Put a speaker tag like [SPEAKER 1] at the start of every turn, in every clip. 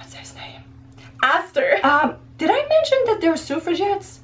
[SPEAKER 1] What's his name? Aster. Did I mention that they're suffragettes?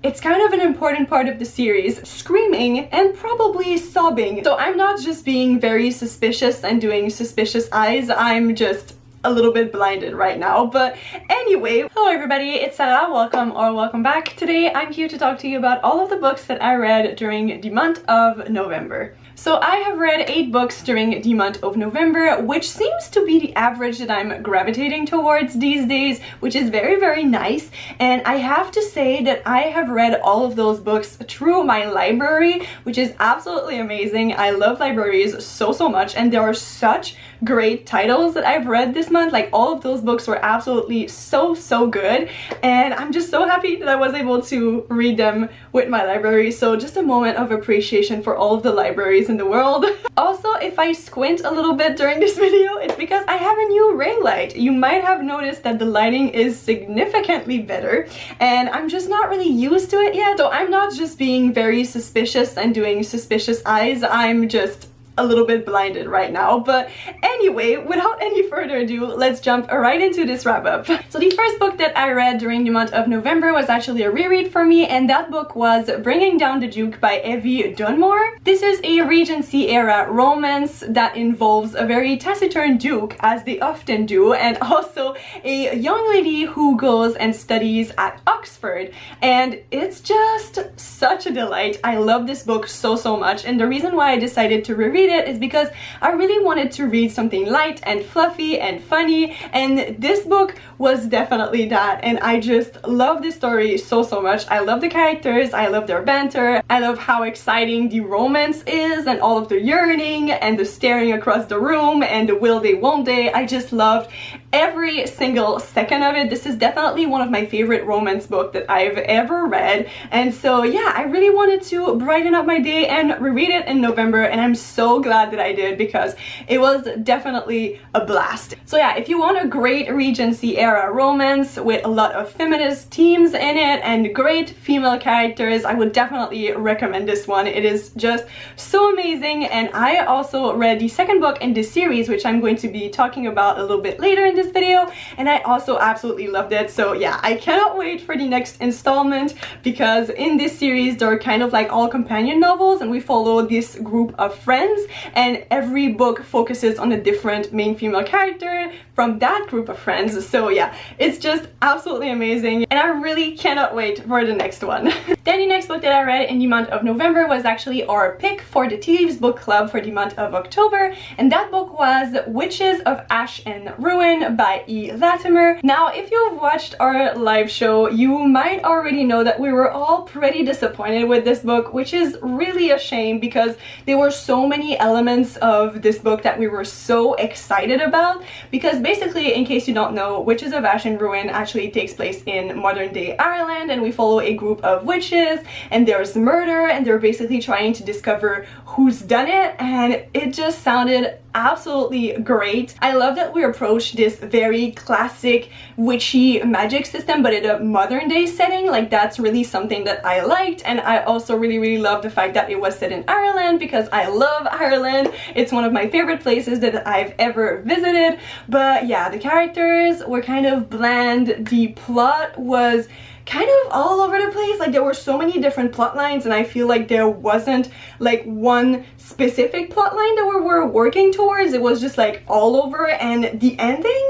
[SPEAKER 1] It's kind of an important part of the series, screaming and probably sobbing. So I'm not just being very suspicious and doing suspicious eyes, I'm just a little bit blinded right now. But anyway, hello everybody, it's Sarah. Welcome back. Today I'm here to talk to you about all of the books that I read during the month of November. So I have read 8 books during the month of November, which seems to be the average that I'm gravitating towards these days, which is very nice. And I have to say that I have read all of those books through my library, which is absolutely amazing. I love libraries so much, and there are such great titles that I've read this month. Like, all of those books were absolutely so good, and I'm just so happy that I was able to read them with my library. So just a moment of appreciation for all of the libraries in the world. Also, if I squint a little bit during this video, it's because I have a new ring light. You might have noticed that the lighting is significantly better, and I'm just not really used to it yet. So I'm not just being very suspicious and doing suspicious eyes, I'm just a little bit blinded right now. But anyway, without any further ado, let's jump right into this wrap up. So the first book that I read during the month of November was actually a reread for me, and that book was Bringing Down the Duke by Evie Dunmore. This is a Regency era romance that involves a very taciturn duke, as they often do, and also a young lady who goes and studies at Oxford, and it's just such a delight. I love this book so much, and the reason why I decided to reread it is because I really wanted to read something light and fluffy and funny, and this book was definitely that. And I just love this story so much. I love the characters, I love their banter, I love how exciting the romance is, and all of the yearning and the staring across the room and the will they won't they. I just loved every single second of it. This is definitely one of my favorite romance books that I've ever read, and so yeah, I really wanted to brighten up my day and reread it in November, and I'm so glad that I did because it was definitely a blast. So yeah, if you want a great Regency era romance with a lot of feminist themes in it and great female characters, I would definitely recommend this one. It is just so amazing. And I also read the second book in this series, which I'm going to be talking about a little bit later in this video, and I also absolutely loved it. So yeah, I cannot wait for the next installment, because in this series they're kind of like all companion novels, and we follow this group of friends, and every book focuses on a different main female character from that group of friends. So yeah, it's just absolutely amazing, and I really cannot wait for the next one. Then the next book that I read in the month of November was actually our pick for the Thieves book club for the month of October, and that book was Witches of Ash and Ruin by E. Latimer. Now, if you've watched our live show, you might already know that we were all pretty disappointed with this book, which is really a shame because there were so many elements of this book that we were so excited about. Because basically, in case you don't know, Witches of Ash and Ruin actually takes place in modern day Ireland, and we follow a group of witches, and there's murder, and they're basically trying to discover who's done it, and it just sounded absolutely great. I love that we approached this very classic witchy magic system, but in a modern day setting. Like, that's really something that I liked, and I also really love the fact that it was set in Ireland, because I love Ireland. It's one of my favorite places that I've ever visited. But yeah, the characters were kind of bland, the plot was kind of all over the place. Like, there were so many different plot lines, and I feel like there wasn't like one specific plot line that we were working towards. It was just like all over, and the ending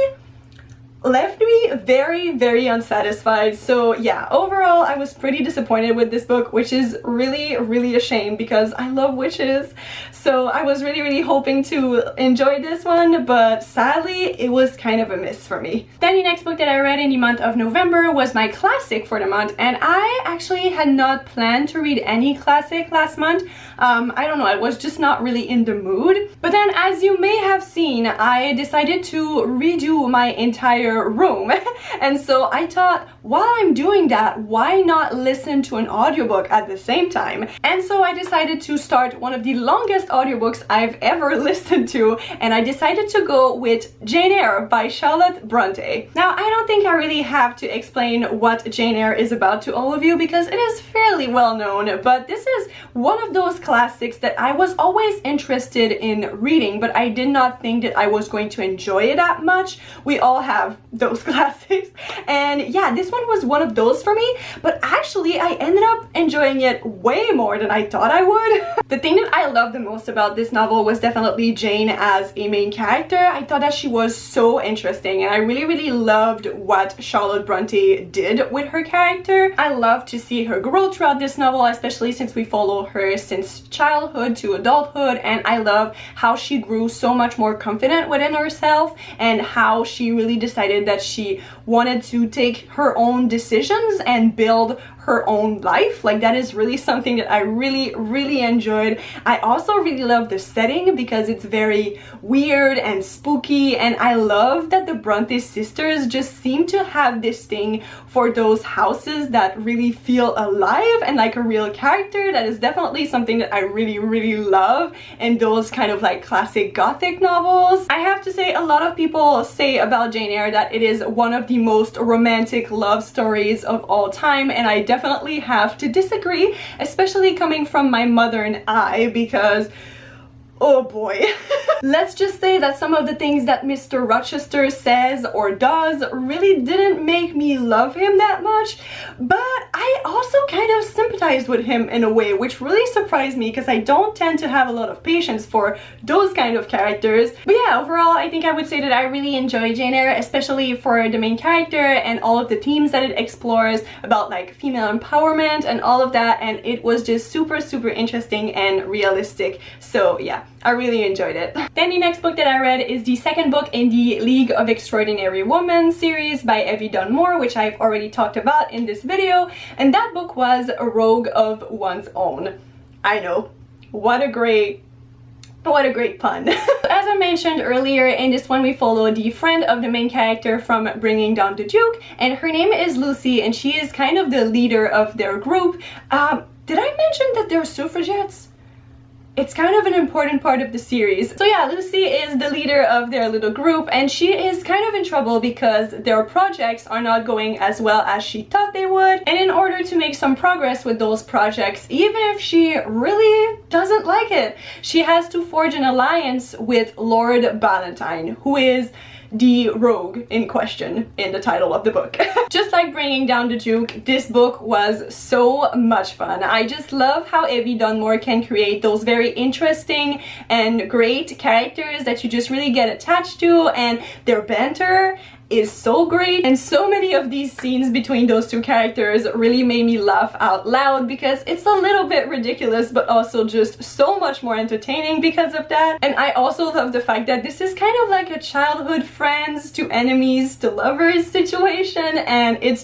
[SPEAKER 1] left me very unsatisfied. So yeah, overall I was pretty disappointed with this book, which is really a shame because I love witches. So I was really hoping to enjoy this one, but sadly it was kind of a miss for me. Then the next book that I read in the month of November was my classic for the month, and I actually had not planned to read any classic last month. I don't know, I was just not really in the mood. But then, as you may have seen, I decided to redo my entire their room. And so I thought, while I'm doing that, why not listen to an audiobook at the same time? And so I decided to start one of the longest audiobooks I've ever listened to, and I decided to go with Jane Eyre by Charlotte Bronte. Now, I don't think I really have to explain what Jane Eyre is about to all of you because it is fairly well known, but this is one of those classics that I was always interested in reading, but I did not think that I was going to enjoy it that much. We all have those classics, and yeah, this one was one of those for me, but actually I ended up enjoying it way more than I thought I would. The thing that I loved the most about this novel was definitely Jane as a main character. I thought that she was so interesting, and I really loved what Charlotte Bronte did with her character. I love to see her grow throughout this novel, especially since we follow her since childhood to adulthood, and I love how she grew so much more confident within herself and how she really decided that she wanted to take her own decisions and build her own life. Like, that is really something that I really enjoyed. I also really love the setting because it's very weird and spooky, and I love that the Bronte sisters just seem to have this thing for those houses that really feel alive and like a real character. That is definitely something that I really love in those kind of like classic gothic novels. I have to say, a lot of people say about Jane Eyre that it is one of the most romantic love stories of all time, and I definitely have to disagree, especially coming from my mother and I, because oh boy. Let's just say that some of the things that Mr. Rochester says or does really didn't make me love him that much, but I also kind of sympathized with him in a way, which really surprised me because I don't tend to have a lot of patience for those kind of characters. But yeah, overall, I think I would say that I really enjoy Jane Eyre, especially for the main character and all of the themes that it explores about like female empowerment and all of that, and it was just super interesting and realistic. So yeah, I really enjoyed it. Then the next book that I read is the second book in the League of Extraordinary Women series by Evie Dunmore, which I've already talked about in this video, and that book was A Rogue of One's Own. I know, what a great pun. As I mentioned earlier, in this one we follow the friend of the main character from Bringing Down the Duke, and her name is Lucy, and she is kind of the leader of their group. Did I mention that they're suffragettes? It's kind of an important part of the series. So yeah, Lucy is the leader of their little group, and she is kind of in trouble because their projects are not going as well as she thought they would. And in order to make some progress with those projects, even if she really doesn't like it, she has to forge an alliance with Lord Valentine, who is the rogue in question in the title of the book. Just like Bringing Down the Duke, this book was so much fun. I just love how Evie Dunmore can create those very interesting and great characters that you just really get attached to, and their banter is so great, and so many of these scenes between those two characters really made me laugh out loud because it's a little bit ridiculous but also just so much more entertaining because of that. And I also love the fact that this is kind of like a childhood friends to enemies to lovers situation, and it's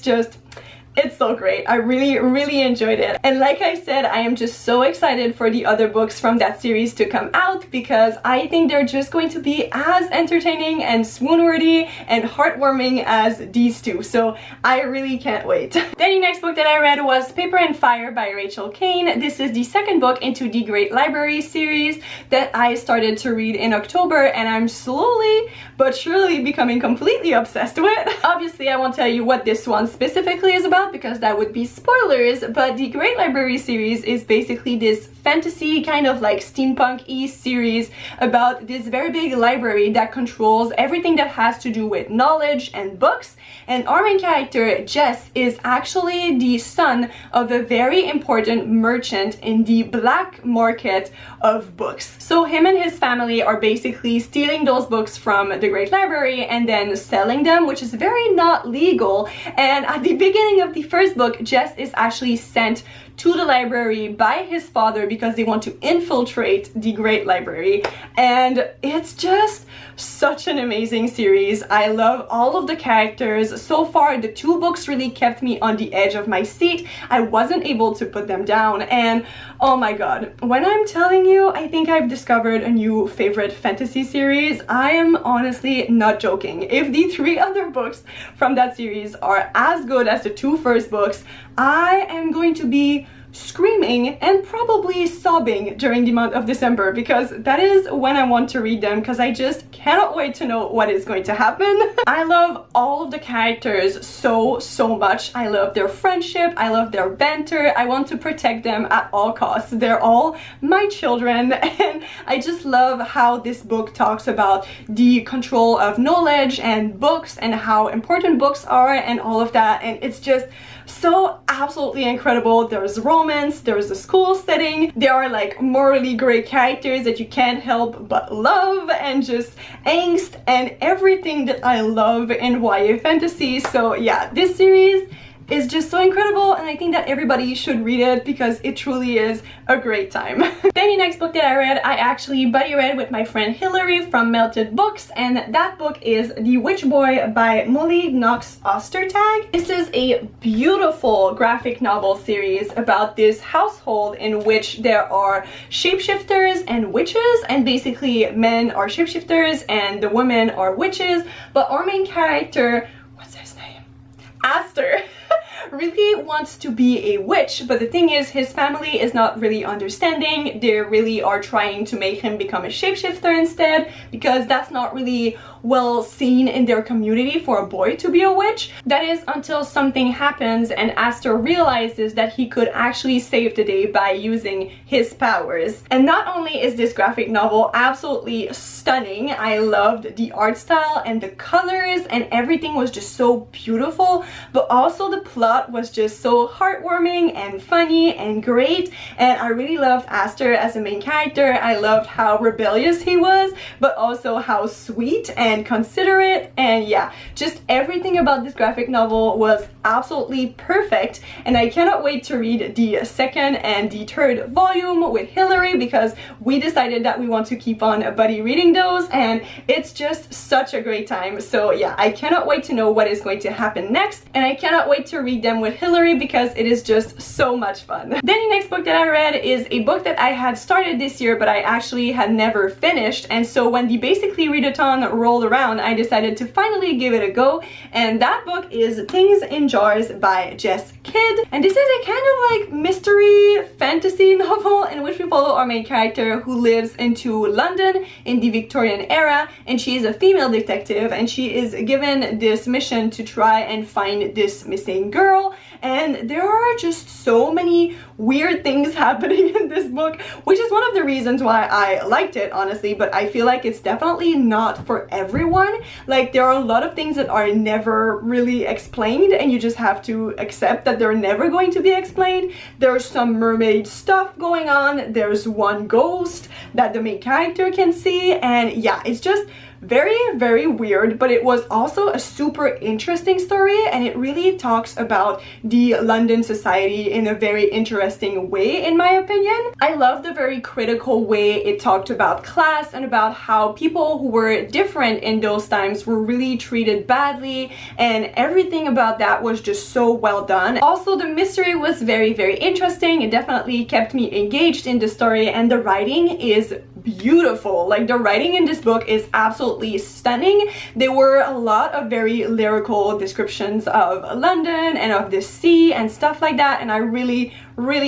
[SPEAKER 1] so great. I really enjoyed it. And like I said, I am just so excited for the other books from that series to come out because I think they're just going to be as entertaining and swoon-worthy and heartwarming as these two. So I really can't wait. Then the next book that I read was Paper and Fire by Rachel Kane. This is the second book into the Great Library series that I started to read in October, and I'm slowly but surely becoming completely obsessed with. Obviously, I won't tell you what this one specifically is about because that would be spoilers, but the Great Library series is basically this fantasy kind of like steampunk-y series about this very big library that controls everything that has to do with knowledge and books, and our main character Jess is actually the son of a very important merchant in the black market of books. So him and his family are basically stealing those books from the Great Library and then selling them, which is very not legal. And at the beginning of the first book, Jess is actually sent to the library by his father because they want to infiltrate the great library. And it's just such an amazing series. I love all of the characters. So far, the 2 books really kept me on the edge of my seat. I wasn't able to put them down, and oh my god, when I'm telling you I think I've discovered a new favorite fantasy series, I am honestly not joking. If the 3 other books from that series are as good as the 2 first books, I am going to be screaming and probably sobbing during the month of December, because that is when I want to read them, because I just cannot wait to know what is going to happen. I love all of the characters so much. I love their friendship, I love their banter, I want to protect them at all costs. They're all my children, and I just love how this book talks about the control of knowledge and books and how important books are and all of that, and it's just so absolutely incredible. There's romance, there's a school setting, there are like morally great characters that you can't help but love, and just angst and everything that I love in YA fantasy. So yeah, this series is just so incredible, and I think that everybody should read it because it truly is a great time. Then the next book that I read, I actually buddy read with my friend Hilary from Melted Books, and that book is The Witch Boy by Molly Knox Ostertag. This is a beautiful graphic novel series about this household in which there are shapeshifters and witches, and basically men are shapeshifters and the women are witches, but our main character, what's his name? Aster. Really wants to be a witch, but the thing is his family is not really understanding. They really are trying to make him become a shapeshifter instead, because that's not really well seen in their community for a boy to be a witch. That is until something happens and Aster realizes that he could actually save the day by using his powers. And not only is this graphic novel absolutely stunning, I loved the art style and the colors and everything was just so beautiful, but also the plot was just so heartwarming and funny and great, and I really loved Aster as a main character. I loved how rebellious he was, but also how sweet and considerate, and yeah, just everything about this graphic novel was absolutely perfect, and I cannot wait to read the 2nd and the 3rd volume with Hilary, because we decided that we want to keep on buddy reading those, and it's just such a great time. So yeah, I cannot wait to know what is going to happen next, and I cannot wait to read them with Hilary because it is just so much fun. Then the next book that I read is a book that I had started this year but I actually had never finished, and so when the Basically Readathon rolled around, I decided to finally give it a go, and that book is Things in Jars by Jess Kidd, and this is a kind of like mystery fantasy novel in which we follow our main character who lives into London in the Victorian era, and she is a female detective, and she is given this mission to try and find this missing girl, and there are just so many weird things happening in this book, which is one of the reasons why I liked it, honestly, but I feel like it's definitely not for everyone. Like, there are a lot of things that are never really explained, and you just have to accept that they're never going to be explained. There's some mermaid stuff going on, there's one ghost that the main character can see, and yeah, it's just very weird, but it was also a super interesting story, and it really talks about the London society in a very interesting way, in my opinion. I love the very critical way it talked about class and about how people who were different in those times were really treated badly, and everything about that was just so well done. Also, the mystery was very interesting. It definitely kept me engaged in the story, and the writing is beautiful. Like, the writing in this book is absolutely stunning. There were a lot of very lyrical descriptions of London and of the sea and stuff like that, and I really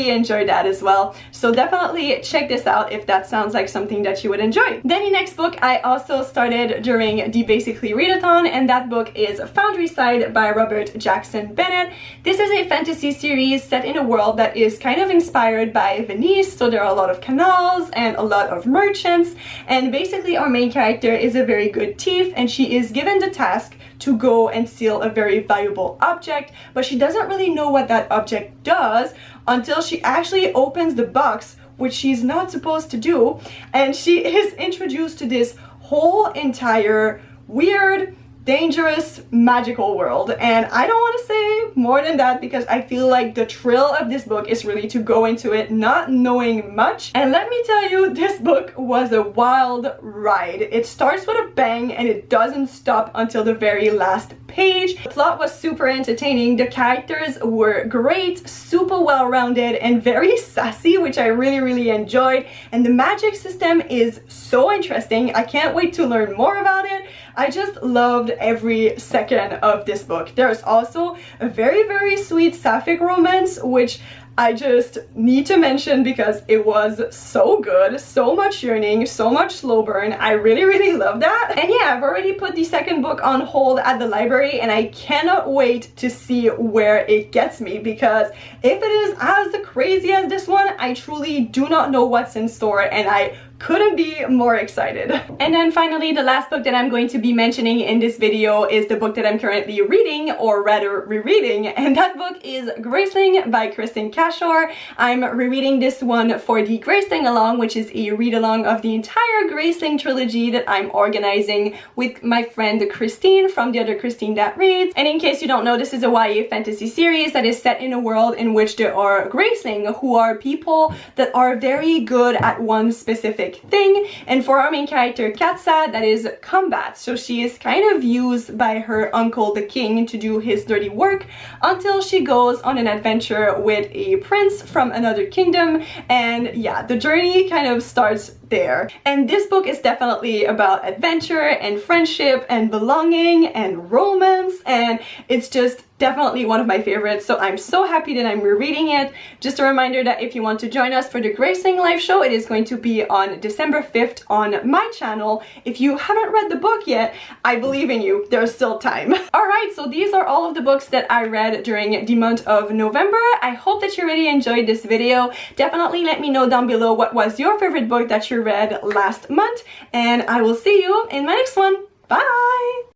[SPEAKER 1] enjoyed that as well. So definitely check this out if that sounds like something that you would enjoy. Then the next book I also started during the Basically Readathon, and that book is Foundryside by Robert Jackson Bennett. This is a fantasy series set in a world that is kind of inspired by Venice, so there are a lot of canals and a lot of merchants, and basically our main character is a very good thief, and she is given the task to go and steal a very valuable object, but she doesn't really know what that object does until she actually opens the box, which she's not supposed to do, and she is introduced to this whole entire weird dangerous, magical world. And I don't want to say more than that because I feel like the thrill of this book is really to go into it not knowing much. And let me tell you, this book was a wild ride. It starts with a bang and it doesn't stop until the very last page. The plot was super entertaining, the characters were great, super well-rounded and very sassy, which I really enjoyed, and the magic system is so interesting. I can't wait to learn more about it. I just loved every second of this book. There's also a very sweet sapphic romance, which I just need to mention because it was so good, so much yearning, so much slow burn. I really love that. And yeah, I've already put the second book on hold at the library and I cannot wait to see where it gets me, because if it is as crazy as this one, I truly do not know what's in store and I couldn't be more excited. And then finally, the last book that I'm going to be mentioning in this video is the book that I'm currently reading, or rather rereading, and that book is Graceling by Kristen Cashore. I'm rereading this one for the Graceling Along, which is a read-along of the entire Graceling trilogy that I'm organizing with my friend Christine from the other Christine That Reads. And in case you don't know, this is a YA fantasy series that is set in a world in which there are Graceling, who are people that are very good at one specific thing, and for our main character Katsa, that is combat. So she is kind of used by her uncle the king to do his dirty work until she goes on an adventure with a prince from another kingdom, and yeah, the journey kind of starts there. And this book is definitely about adventure and friendship and belonging and romance, and it's just definitely one of my favorites, so I'm so happy that I'm rereading it. Just a reminder that if you want to join us for the Graceling live show, it is going to be on December 5th on my channel. If you haven't read the book yet, I believe in you, there's still time. Alright, so these are all of the books that I read during the month of November. I hope that you really enjoyed this video. Definitely let me know down below what was your favorite book that you read last month, and I will see you in my next one. Bye!